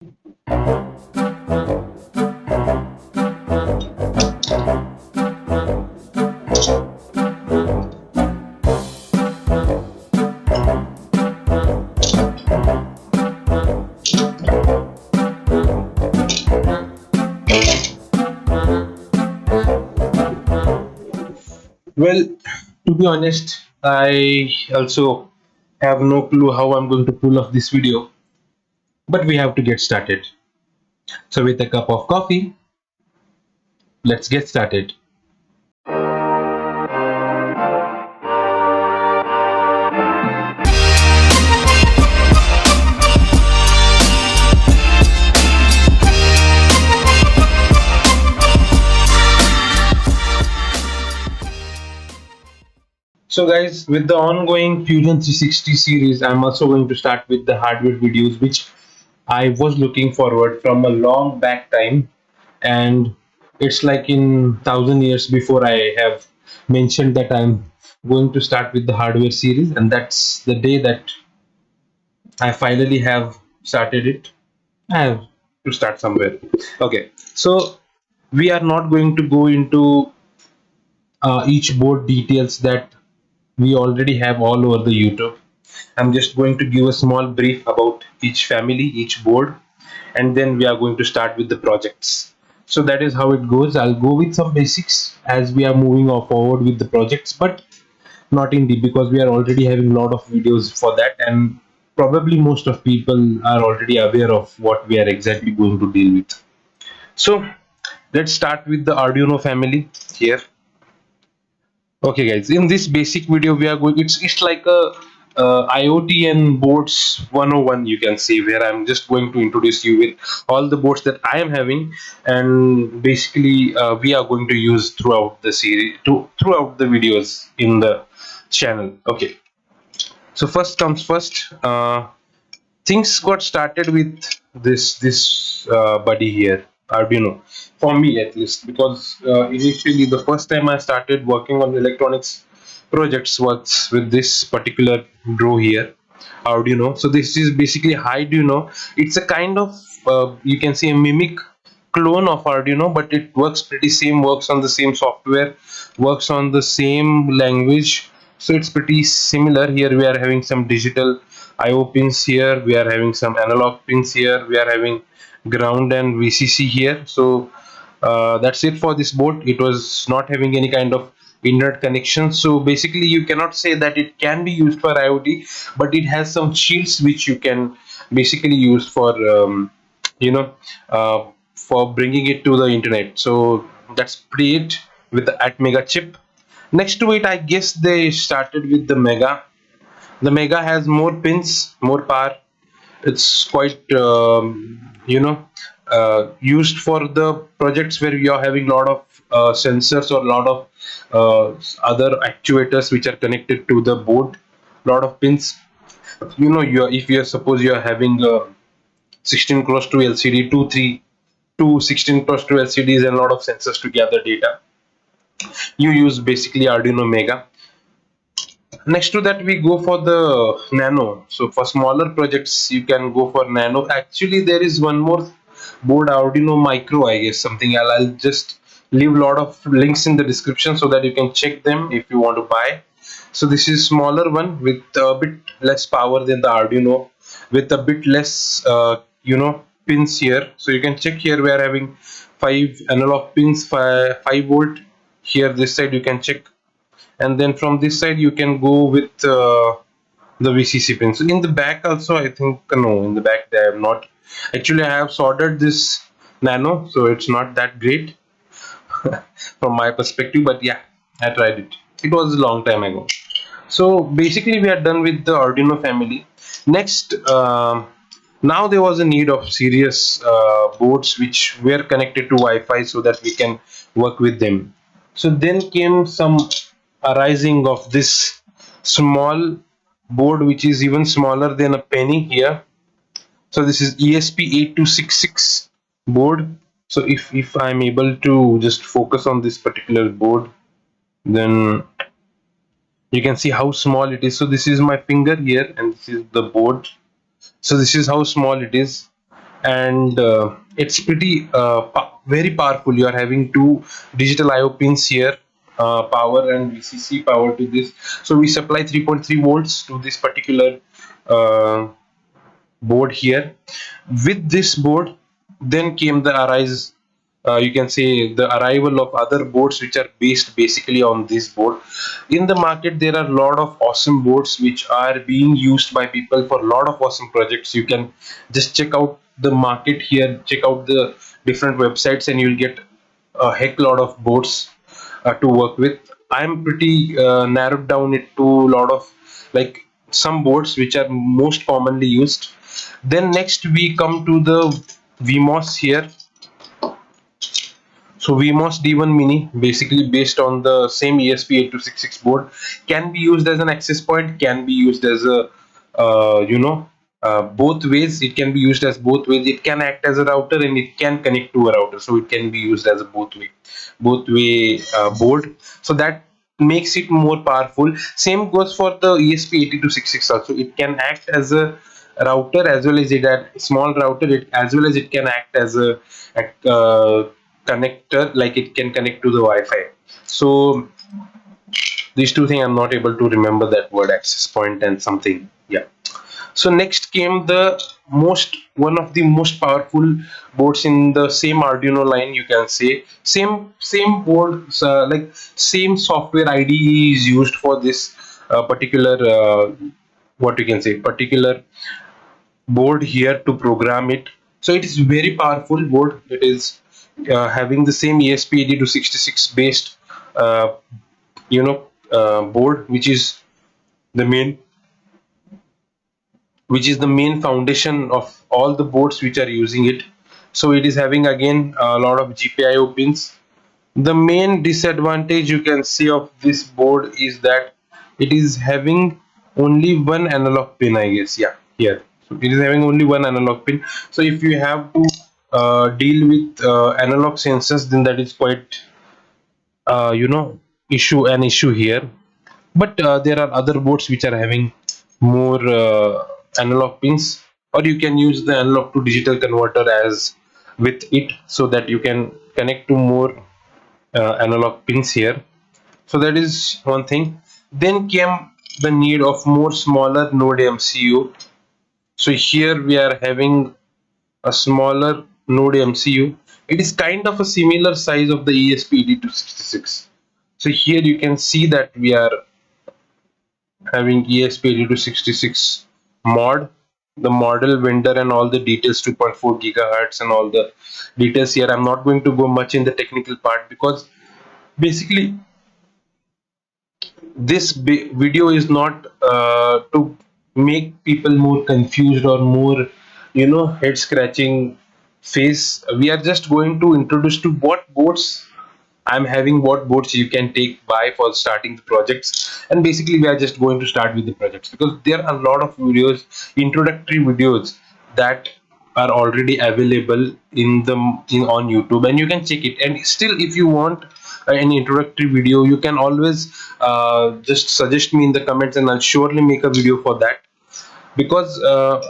Well, to be honest, I also have no clue how I'm going to pull off this video, but we have to get started. So with a cup of coffee, let's get started. So guys, with the ongoing Fusion 360 series, I'm also going to start with the hardware videos, which I was looking forward from a long back time, and it's like in 1,000 years before I have mentioned that I'm going to start with the hardware series, and that's the day that I finally have started it. I have to start somewhere. Okay, so we are not going to go into each board details that we already have all over the YouTube. I'm just going to give a small brief about each family, each board, and then we are going to start with the projects. So that is how it goes. I'll go with some basics as we are moving forward with the projects, but not in deep, because we are already having a lot of videos for that, and probably most of people are already aware of what we are exactly going to deal with. So let's start with the Arduino family here. Okay guys, in this basic video we are going, it's like a IoT and boards 101, you can see, where I'm just going to introduce you with all the boards that I am having, and basically we are going to use throughout the series, throughout the videos in the channel. Okay, so first comes first, things got started with this buddy here, Arduino, for me at least, because initially the first time I started working on electronics projects was with this particular bro here, Arduino. So this is basically Arduino. It's a kind of you can say a mimic clone of Arduino, but it works pretty same, works on the same software, works on the same language. So it's pretty similar. Here we are having some digital IO pins here, we are having some analog pins here, we are having ground and VCC here. So that's it for this board. It was not having any kind of internet connection, so basically you cannot say that it can be used for IoT, but it has some shields which you can basically use for you know for bringing it to the internet. So that's pretty it with the @Mega chip. Next to it, I guess they started with the Mega. The Mega has more pins, more power. It's quite used for the projects where you are having a lot of sensors or a lot of other actuators which are connected to the board. Lot of pins. If you suppose you are having a 16 cross 2 LCD, two 16 cross 2 LCDs and a lot of sensors to gather data, you use basically Arduino Mega. Next to that, we go for the Nano. So for smaller projects you can go for Nano. Actually there is one more board, Arduino Micro, I guess, something. I'll just leave a lot of links in the description so that you can check them if you want to buy. So this is smaller one with a bit less power than the Arduino, with a bit less pins here. So you can check here, we are having 5 analog pins, 5 volt here. This side you can check, and then from this side you can go with the VCC pins. In the back also, I think, no, in the back they have not. Actually I have soldered this Nano, so it's not that great from my perspective, but yeah, I tried it. It was a long time ago. So basically we are done with the Arduino family. Next, now there was a need of serious boards which were connected to Wi-Fi so that we can work with them. So then came some arising of this small board which is even smaller than a penny here. So this is ESP8266 board. So if I'm able to just focus on this particular board, then you can see how small it is. So this is my finger here and this is the board. So this is how small it is. and it's pretty very powerful. You are having two digital IO pins here, power and VCC power to this. So we supply 3.3 volts to this particular board here. With this board, then came the arise. You can say the arrival of other boards which are based basically on this board. In the market, there are a lot of awesome boards which are being used by people for a lot of awesome projects. You can just check out the market here, check out the different websites, and you'll get a heck lot of boards to work with. I'm pretty narrowed down it to a lot of like some boards which are most commonly used. Then next we come to the VMOS here. So VMOS D1 Mini, basically based on the same ESP8266 board, can be used as an access point, can be used as a both ways. It can be used as both ways. It can act as a router and it can connect to a router, so it can be used as a both way board. So that makes it more powerful. Same goes for the ESP8266 also. It can act as a router as well as it a small router. As well as it can act as a connector, like it can connect to the Wi-Fi. So these two things I'm not able to remember that word, access point and something. Yeah. So next came the one of the most powerful boards in the same Arduino line. You can say same board, like same software IDE is used for this particular what you can say particular board here to program it. So it is very powerful board. It is having the same ESP8266 based uh, board, the main which is the main foundation of all the boards which are using it. So it is having again a lot of GPIO pins. The main disadvantage you can see of this board is that it is having only one analog pin, I guess. Yeah, here. So it is having only one analog pin. So if you have to deal with analog sensors, then that is quite an issue here. But there are other boards which are having more analog pins, or you can use the analog to digital converter as with it, so that you can connect to more analog pins here. So that is one thing. Then came the need of more smaller node MCU. So here we are having a smaller node MCU. It is kind of a similar size of the ESP8266. So here you can see that we are having ESP8266 mod, the model vendor and all the details, 2.4 gigahertz and all the details here. I'm not going to go much in the technical part because basically this video is not to make people more confused or more head scratching face. We are just going to introduce to what boards I'm having, what boards you can take by for starting the projects, and basically we are just going to start with the projects because there are a lot of videos, introductory videos, that are already available on YouTube, and you can check it. And still, if you want an introductory video, you can always just suggest me in the comments, and I'll surely make a video for that. Because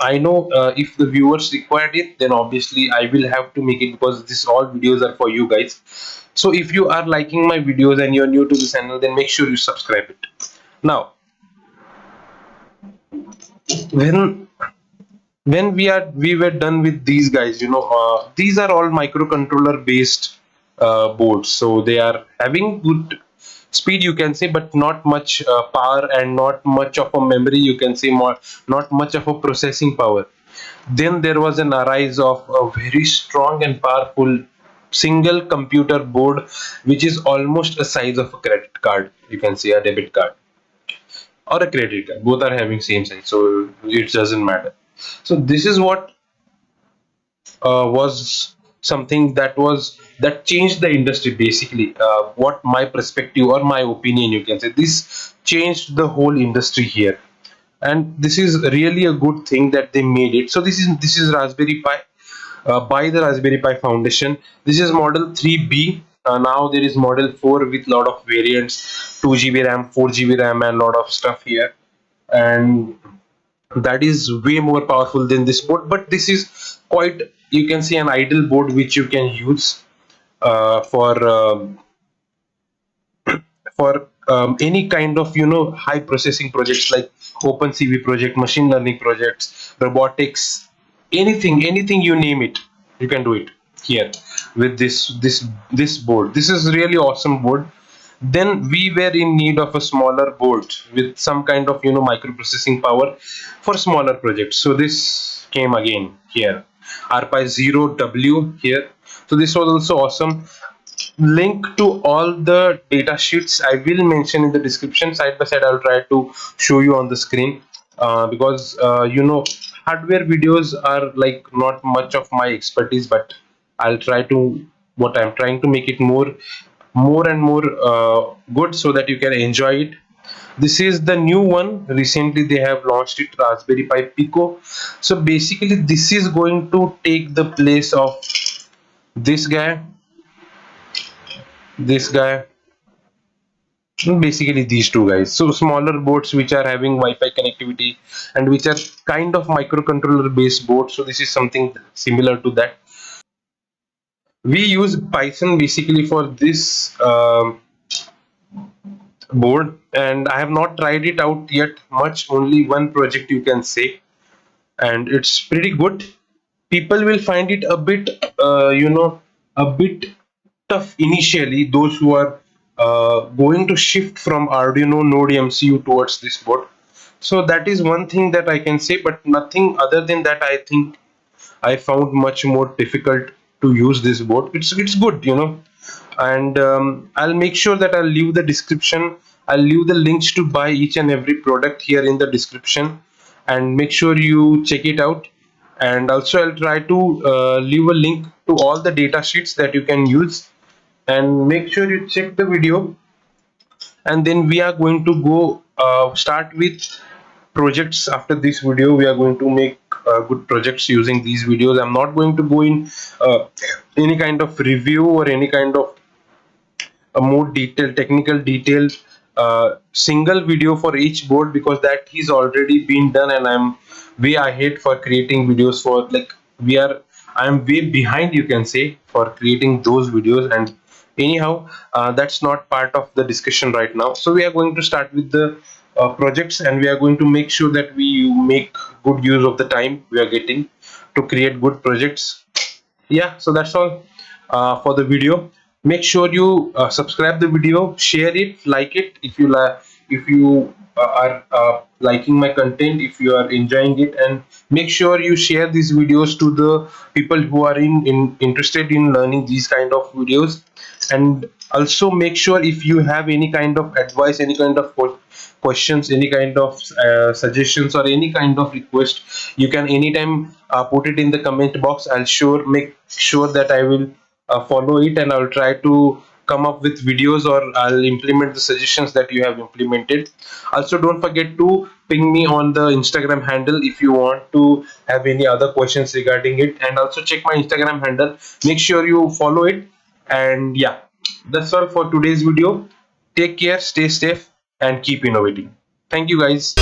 I know if the viewers required it, then obviously I will have to make it, because this all videos are for you guys. So if you are liking my videos and you're new to the channel, then make sure you subscribe it. Now, when we were done with these guys, these are all microcontroller based boards, so they are having good speed, you can say, but not much power and not much of a memory, you can say, more not much of a processing power. Then there was an arise of a very strong and powerful single computer board, which is almost a size of a credit card, you can say, a debit card or a credit card. Both are having same size, so it doesn't matter. So this is what was something that changed the industry basically. What my perspective or my opinion, you can say, this changed the whole industry here, and this is really a good thing that they made it. So this is Raspberry Pi, by the Raspberry Pi Foundation. This is model 3B. Now there is model 4 with lot of variants, 2 GB RAM, 4 GB RAM, and lot of stuff here, and that is way more powerful than this board. But this is quite you can see an idle board which you can use for any kind of high processing projects like OpenCV project, machine learning projects, robotics, anything you name it, you can do it here with this board. This is really awesome board. Then we were in need of a smaller board with some kind of microprocessing power for smaller projects. So this came again here, 𝑟Pi0W here. So this was also awesome. Link to all the data sheets I will mention in the description. Side by side I'll try to show you on the screen, because hardware videos are like not much of my expertise, but I'll try to, what I'm trying to make it more and more good so that you can enjoy it. This is the new one. Recently they have launched it, Raspberry Pi Pico. So basically this is going to take the place of this guy, this guy, basically these two guys. So smaller boards which are having Wi-Fi connectivity and which are kind of microcontroller based boards. So this is something similar to that. We use Python basically for this board, and I have not tried it out yet much, only one project you can say, and it's pretty good. People will find it a bit a bit tough initially, those who are going to shift from Arduino Node MCU towards this board. So that is one thing that I can say, but nothing other than that. I think I found much more difficult to use this board. It's good, and I'll make sure that I'll leave the description. I'll leave the links to buy each and every product here in the description, and make sure you check it out. And also I'll try to leave a link to all the data sheets that you can use, and make sure you check the video. And then we are going to go start with projects. After this video we are going to make good projects using these videos. I'm not going to go in any kind of review or any kind of a more detailed technical detailed single video for each board, because that is already been done, and I'm way ahead for creating videos for, like, I'm way behind, you can say, for creating those videos. And anyhow, that's not part of the discussion right now. So we are going to start with the projects, and we are going to make sure that we make good use of the time we are getting to create good projects. Yeah, so that's all for the video. Make sure you subscribe the video, share it, like it if you are liking my content, if you are enjoying it, and make sure you share these videos to the people who are interested in learning these kind of videos. And also make sure, if you have any kind of advice, any kind of questions, any kind of suggestions, or any kind of request, you can anytime put it in the comment box. I'll make sure that I will follow it, and I'll try to come up with videos, or I'll implement the suggestions that you have implemented. Also, don't forget to ping me on the Instagram handle if you want to have any other questions regarding it, and also check my Instagram handle. Make sure you follow it. And yeah, that's all for today's video. Take care, stay safe, and keep innovating. Thank you, guys.